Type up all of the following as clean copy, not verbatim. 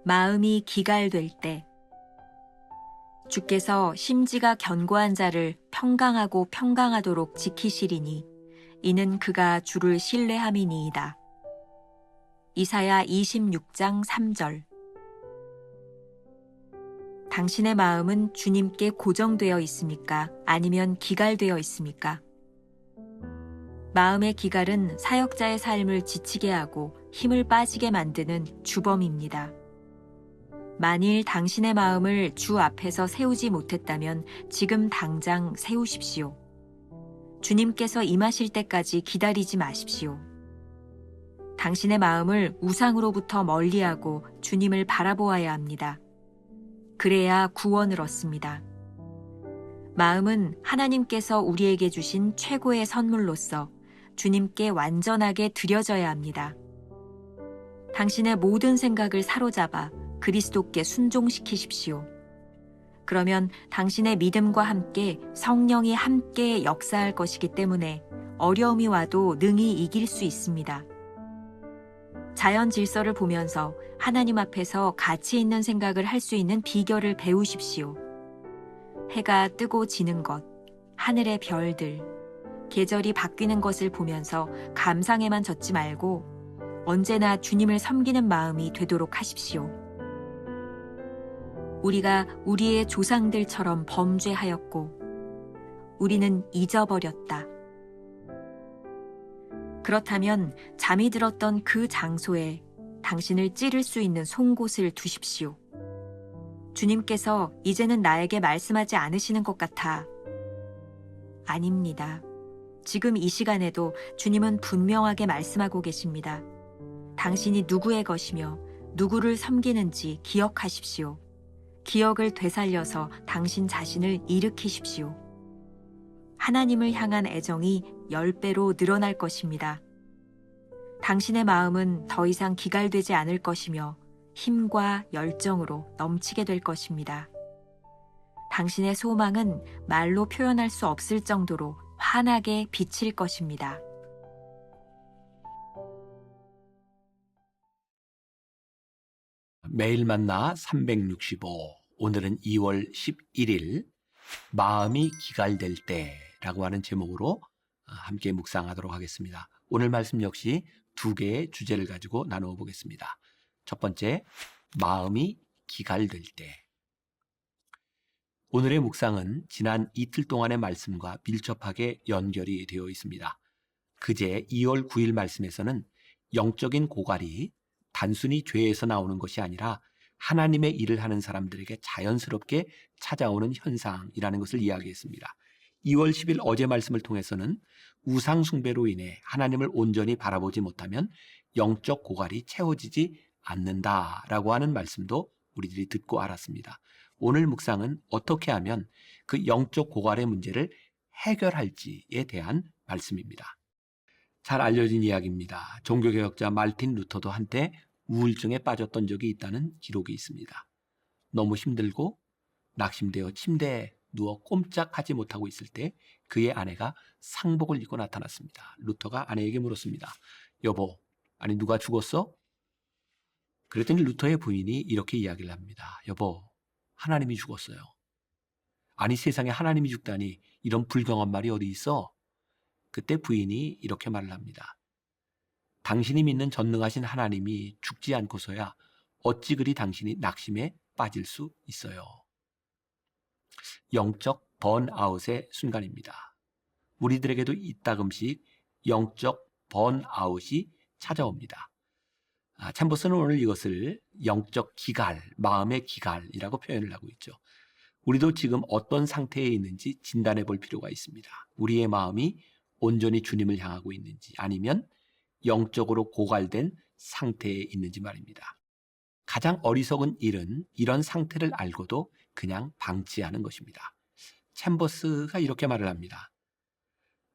마음이 기갈될 때 주께서 심지가 견고한 자를 평강하고 평강하도록 지키시리니 이는 그가 주를 신뢰함이니이다. 이사야 26장 3절. 당신의 마음은 주님께 고정되어 있습니까? 아니면 기갈되어 있습니까? 마음의 기갈은 사역자의 삶을 지치게 하고 힘을 빠지게 만드는 주범입니다. 만일 당신의 마음을 주 앞에서 세우지 못했다면 지금 당장 세우십시오. 주님께서 임하실 때까지 기다리지 마십시오. 당신의 마음을 우상으로부터 멀리하고 주님을 바라보아야 합니다. 그래야 구원을 얻습니다. 마음은 하나님께서 우리에게 주신 최고의 선물로서 주님께 완전하게 드려져야 합니다. 당신의 모든 생각을 사로잡아 그리스도께 순종시키십시오. 그러면 당신의 믿음과 함께 성령이 함께 역사할 것이기 때문에 어려움이 와도 능히 이길 수 있습니다. 자연 질서를 보면서 하나님 앞에서 가치 있는 생각을 할 수 있는 비결을 배우십시오. 해가 뜨고 지는 것, 하늘의 별들, 계절이 바뀌는 것을 보면서 감상에만 젖지 말고 언제나 주님을 섬기는 마음이 되도록 하십시오. 우리가 우리의 조상들처럼 범죄하였고 우리는 잊어버렸다. 그렇다면 잠이 들었던 그 장소에 당신을 찌를 수 있는 송곳을 두십시오. 주님께서 이제는 나에게 말씀하지 않으시는 것 같아. 아닙니다. 지금 이 시간에도 주님은 분명하게 말씀하고 계십니다. 당신이 누구의 것이며 누구를 섬기는지 기억하십시오. 기억을 되살려서 당신 자신을 일으키십시오. 하나님을 향한 애정이 10배로 늘어날 것입니다. 당신의 마음은 더 이상 기갈되지 않을 것이며 힘과 열정으로 넘치게 될 것입니다. 당신의 소망은 말로 표현할 수 없을 정도로 환하게 비칠 것입니다. 매일 만나 365. 오늘은 2월 11일 마음이 기갈될 때라고 하는 제목으로 함께 묵상하도록 하겠습니다. 오늘 말씀 역시 두 개의 주제를 가지고 나누어 보겠습니다. 첫 번째, 마음이 기갈될 때. 오늘의 묵상은 지난 이틀 동안의 말씀과 밀접하게 연결이 되어 있습니다. 그제 2월 9일 말씀에서는 영적인 고갈이 단순히 죄에서 나오는 것이 아니라 하나님의 일을 하는 사람들에게 자연스럽게 찾아오는 현상이라는 것을 이야기했습니다. 2월 10일 어제 말씀을 통해서는 우상 숭배로 인해 하나님을 온전히 바라보지 못하면 영적 고갈이 채워지지 않는다라고 하는 말씀도 우리들이 듣고 알았습니다. 오늘 묵상은 어떻게 하면 그 영적 고갈의 문제를 해결할지에 대한 말씀입니다. 잘 알려진 이야기입니다. 종교개혁자 말틴 루터도 한때 우울증에 빠졌던 적이 있다는 기록이 있습니다. 너무 힘들고 낙심되어 침대에 누워 꼼짝하지 못하고 있을 때 그의 아내가 상복을 입고 나타났습니다. 루터가 아내에게 물었습니다. 여보, 아니 누가 죽었어? 그랬더니 루터의 부인이 이렇게 이야기를 합니다. 여보, 하나님이 죽었어요. 아니 세상에 하나님이 죽다니, 이런 불경한 말이 어디 있어? 그때 부인이 이렇게 말을 합니다. 당신이 믿는 전능하신 하나님이 죽지 않고서야 어찌 그리 당신이 낙심에 빠질 수 있어요. 영적 번아웃의 순간입니다. 우리들에게도 이따금씩 영적 번아웃이 찾아옵니다. 챔버스는 오늘 이것을 영적 기갈, 마음의 기갈이라고 표현을 하고 있죠. 우리도 지금 어떤 상태에 있는지 진단해 볼 필요가 있습니다. 우리의 마음이 온전히 주님을 향하고 있는지, 아니면 영적으로 고갈된 상태에 있는지 말입니다. 가장 어리석은 일은 이런 상태를 알고도 그냥 방치하는 것입니다. 챔버스가 이렇게 말을 합니다.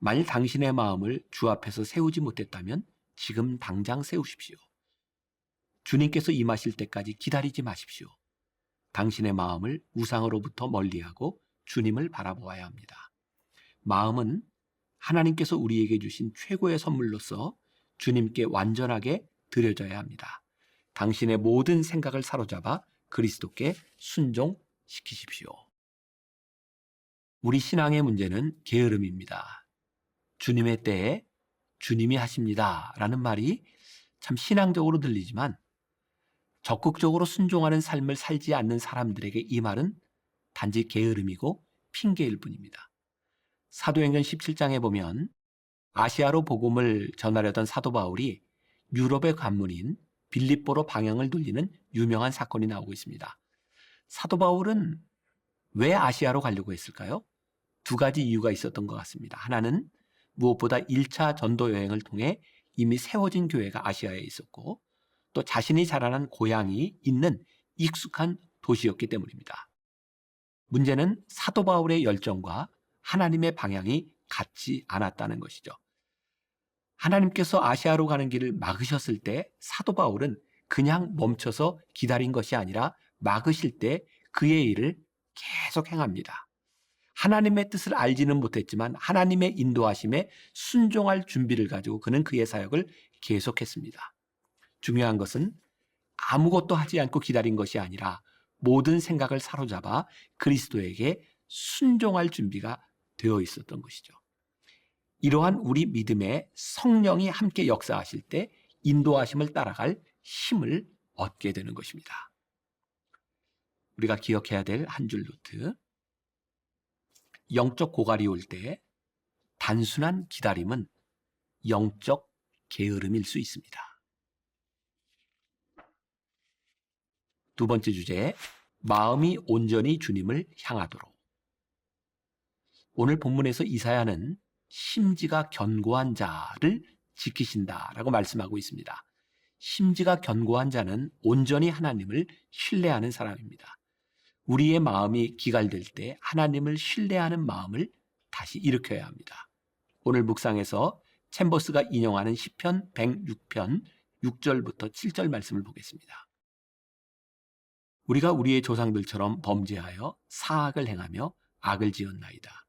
만일 당신의 마음을 주 앞에서 세우지 못했다면 지금 당장 세우십시오. 주님께서 임하실 때까지 기다리지 마십시오. 당신의 마음을 우상으로부터 멀리하고 주님을 바라보아야 합니다. 마음은 하나님께서 우리에게 주신 최고의 선물로서 주님께 완전하게 드려져야 합니다. 당신의 모든 생각을 사로잡아 그리스도께 순종시키십시오. 우리 신앙의 문제는 게으름입니다. 주님의 때에 주님이 하십니다 라는 말이 참 신앙적으로 들리지만 적극적으로 순종하는 삶을 살지 않는 사람들에게 이 말은 단지 게으름이고 핑계일 뿐입니다. 사도행전 17장에 보면 아시아로 복음을 전하려던 사도 바울이 유럽의 관문인 빌립보로 방향을 돌리는 유명한 사건이 나오고 있습니다. 사도 바울은 왜 아시아로 가려고 했을까요? 두 가지 이유가 있었던 것 같습니다. 하나는 무엇보다 1차 전도 여행을 통해 이미 세워진 교회가 아시아에 있었고, 또 자신이 자라난 고향이 있는 익숙한 도시였기 때문입니다. 문제는 사도 바울의 열정과 하나님의 방향이 같지 않았다는 것이죠. 하나님께서 아시아로 가는 길을 막으셨을 때 사도 바울은 그냥 멈춰서 기다린 것이 아니라 막으실 때 그의 일을 계속 행합니다. 하나님의 뜻을 알지는 못했지만 하나님의 인도하심에 순종할 준비를 가지고 그는 그의 사역을 계속했습니다. 중요한 것은 아무것도 하지 않고 기다린 것이 아니라 모든 생각을 사로잡아 그리스도에게 순종할 준비가 되어 있었던 것이죠. 이러한 우리 믿음에 성령이 함께 역사하실 때 인도하심을 따라갈 힘을 얻게 되는 것입니다. 우리가 기억해야 될 한 줄 노트. 영적 고갈이 올 때 단순한 기다림은 영적 게으름일 수 있습니다. 두 번째 주제, 마음이 온전히 주님을 향하도록. 오늘 본문에서 이사야는 심지가 견고한 자를 지키신다라고 말씀하고 있습니다. 심지가 견고한 자는 온전히 하나님을 신뢰하는 사람입니다. 우리의 마음이 기갈될 때 하나님을 신뢰하는 마음을 다시 일으켜야 합니다. 오늘 묵상에서 챔버스가 인용하는 시편 106편 6절부터 7절 말씀을 보겠습니다. 우리가 우리의 조상들처럼 범죄하여 사악을 행하며 악을 지었나이다.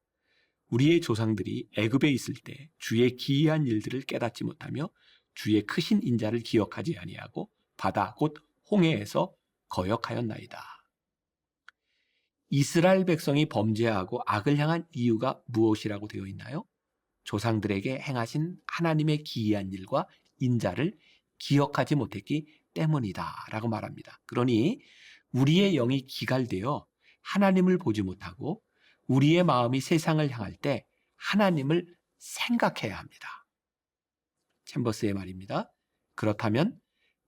우리의 조상들이 애굽에 있을 때 주의 기이한 일들을 깨닫지 못하며 주의 크신 인자를 기억하지 아니하고 바다 곧 홍해에서 거역하였나이다. 이스라엘 백성이 범죄하고 악을 향한 이유가 무엇이라고 되어 있나요? 조상들에게 행하신 하나님의 기이한 일과 인자를 기억하지 못했기 때문이다 라고 말합니다. 그러니 우리의 영이 기갈되어 하나님을 보지 못하고 우리의 마음이 세상을 향할 때 하나님을 생각해야 합니다. 챔버스의 말입니다. 그렇다면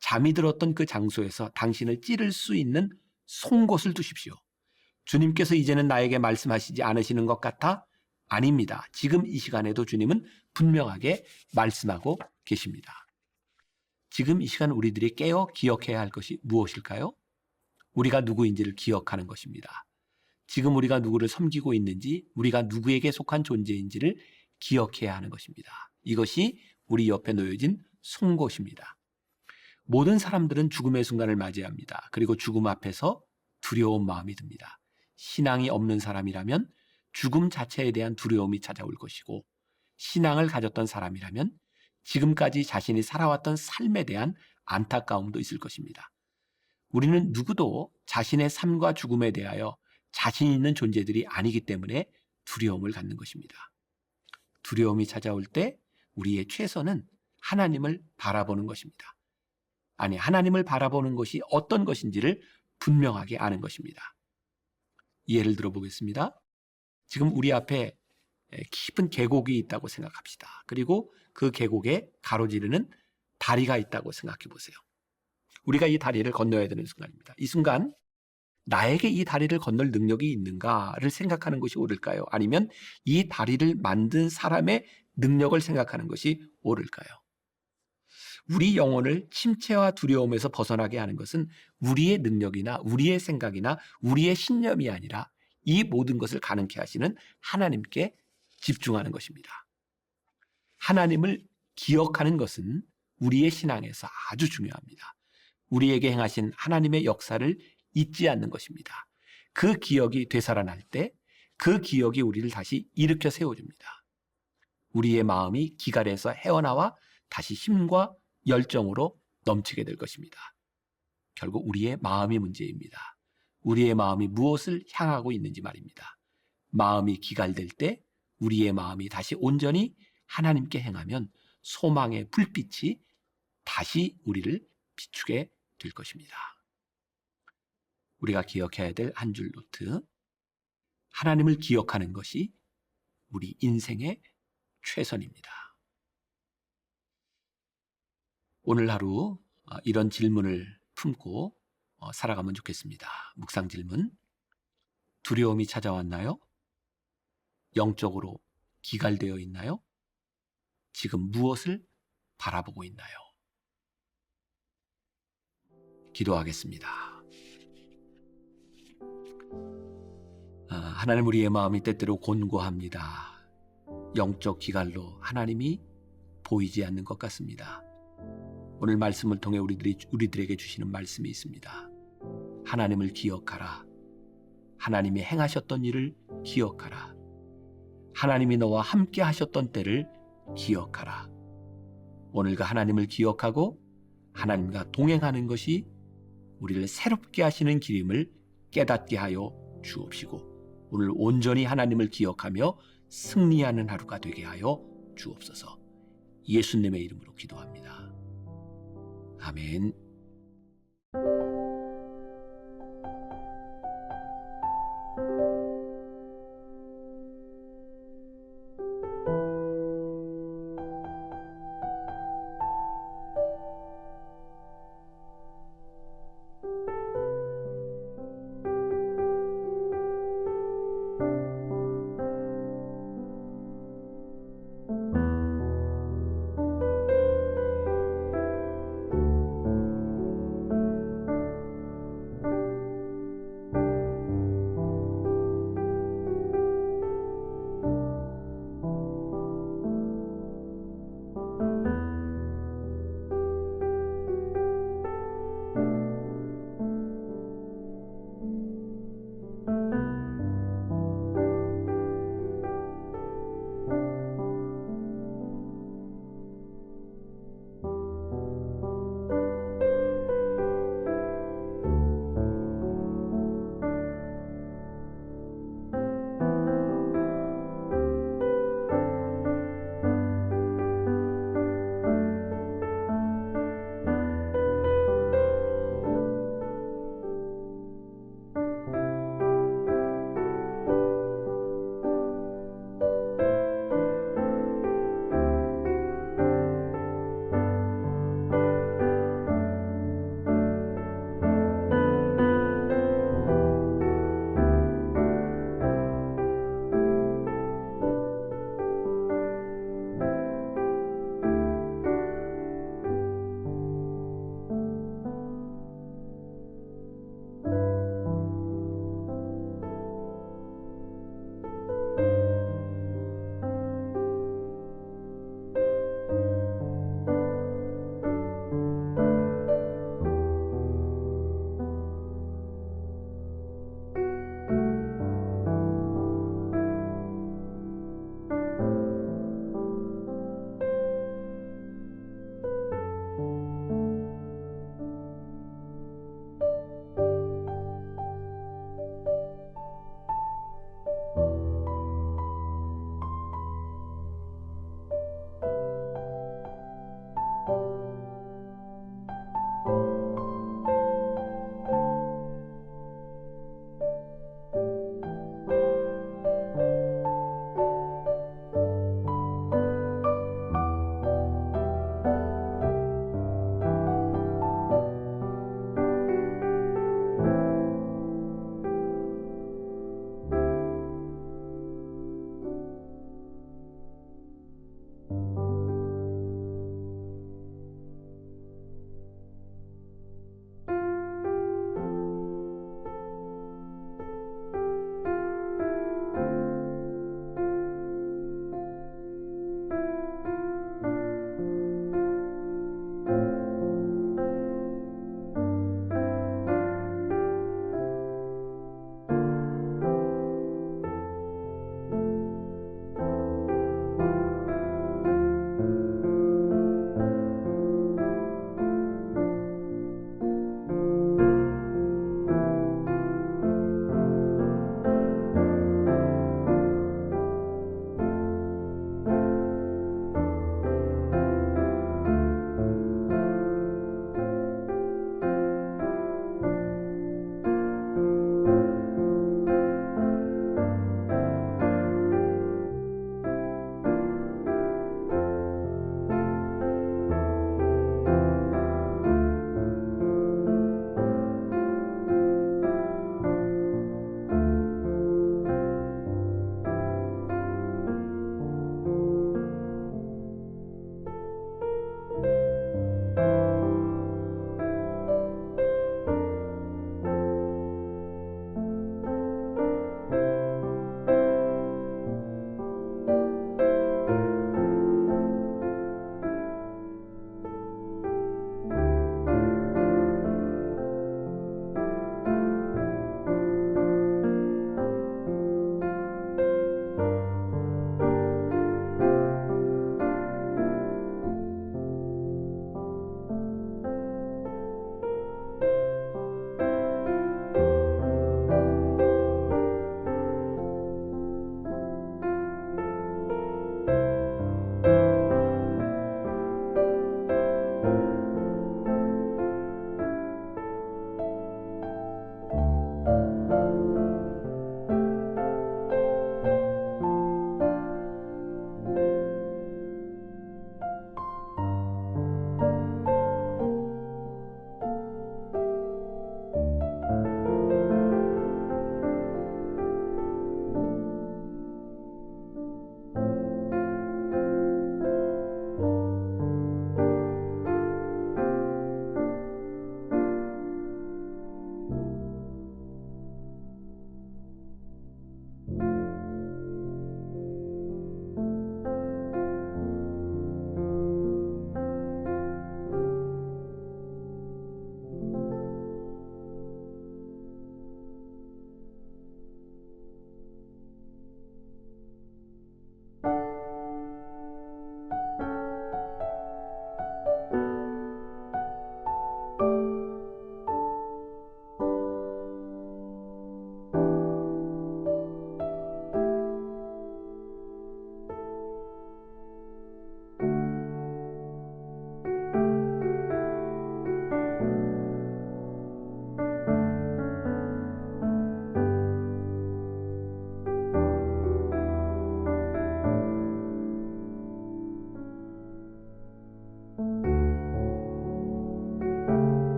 잠이 들었던 그 장소에서 당신을 찌를 수 있는 송곳을 두십시오. 주님께서 이제는 나에게 말씀하시지 않으시는 것 같아? 아닙니다. 지금 이 시간에도 주님은 분명하게 말씀하고 계십니다. 지금 이 시간 우리들이 깨어 기억해야 할 것이 무엇일까요? 우리가 누구인지를 기억하는 것입니다. 지금 우리가 누구를 섬기고 있는지, 우리가 누구에게 속한 존재인지를 기억해야 하는 것입니다. 이것이 우리 옆에 놓여진 송곳입니다. 모든 사람들은 죽음의 순간을 맞이합니다. 그리고 죽음 앞에서 두려운 마음이 듭니다. 신앙이 없는 사람이라면 죽음 자체에 대한 두려움이 찾아올 것이고, 신앙을 가졌던 사람이라면 지금까지 자신이 살아왔던 삶에 대한 안타까움도 있을 것입니다. 우리는 누구도 자신의 삶과 죽음에 대하여 자신 있는 존재들이 아니기 때문에 두려움을 갖는 것입니다. 두려움이 찾아올 때 우리의 최선은 하나님을 바라보는 것입니다. 아니, 하나님을 바라보는 것이 어떤 것인지를 분명하게 아는 것입니다. 예를 들어 보겠습니다. 지금 우리 앞에 깊은 계곡이 있다고 생각합시다. 그리고 그 계곡에 가로지르는 다리가 있다고 생각해 보세요. 우리가 이 다리를 건너야 되는 순간입니다. 이 순간 나에게 이 다리를 건널 능력이 있는가를 생각하는 것이 옳을까요? 아니면 이 다리를 만든 사람의 능력을 생각하는 것이 옳을까요? 우리 영혼을 침체와 두려움에서 벗어나게 하는 것은 우리의 능력이나 우리의 생각이나 우리의 신념이 아니라 이 모든 것을 가능케 하시는 하나님께 집중하는 것입니다. 하나님을 기억하는 것은 우리의 신앙에서 아주 중요합니다. 우리에게 행하신 하나님의 역사를 잊지 않는 것입니다. 그 기억이 되살아날 때 그 기억이 우리를 다시 일으켜 세워줍니다. 우리의 마음이 기갈에서 헤어나와 다시 힘과 열정으로 넘치게 될 것입니다. 결국 우리의 마음이 문제입니다. 우리의 마음이 무엇을 향하고 있는지 말입니다. 마음이 기갈될 때 우리의 마음이 다시 온전히 하나님께 행하면 소망의 불빛이 다시 우리를 비추게 될 것입니다. 우리가 기억해야 될 한 줄 노트. 하나님을 기억하는 것이 우리 인생의 최선입니다. 오늘 하루 이런 질문을 품고 살아가면 좋겠습니다. 묵상 질문. 두려움이 찾아왔나요? 영적으로 기갈되어 있나요? 지금 무엇을 바라보고 있나요? 기도하겠습니다. 하나님, 우리의 마음이 때때로 곤고합니다. 영적 기갈로 하나님이 보이지 않는 것 같습니다. 오늘 말씀을 통해 우리들에게 주시는 말씀이 있습니다. 하나님을 기억하라. 하나님이 행하셨던 일을 기억하라. 하나님이 너와 함께 하셨던 때를 기억하라. 오늘과 하나님을 기억하고 하나님과 동행하는 것이 우리를 새롭게 하시는 길임을 깨닫게 하여 주옵시고, 오늘 온전히 하나님을 기억하며 승리하는 하루가 되게 하여 주옵소서. 예수님의 이름으로 기도합니다. 아멘.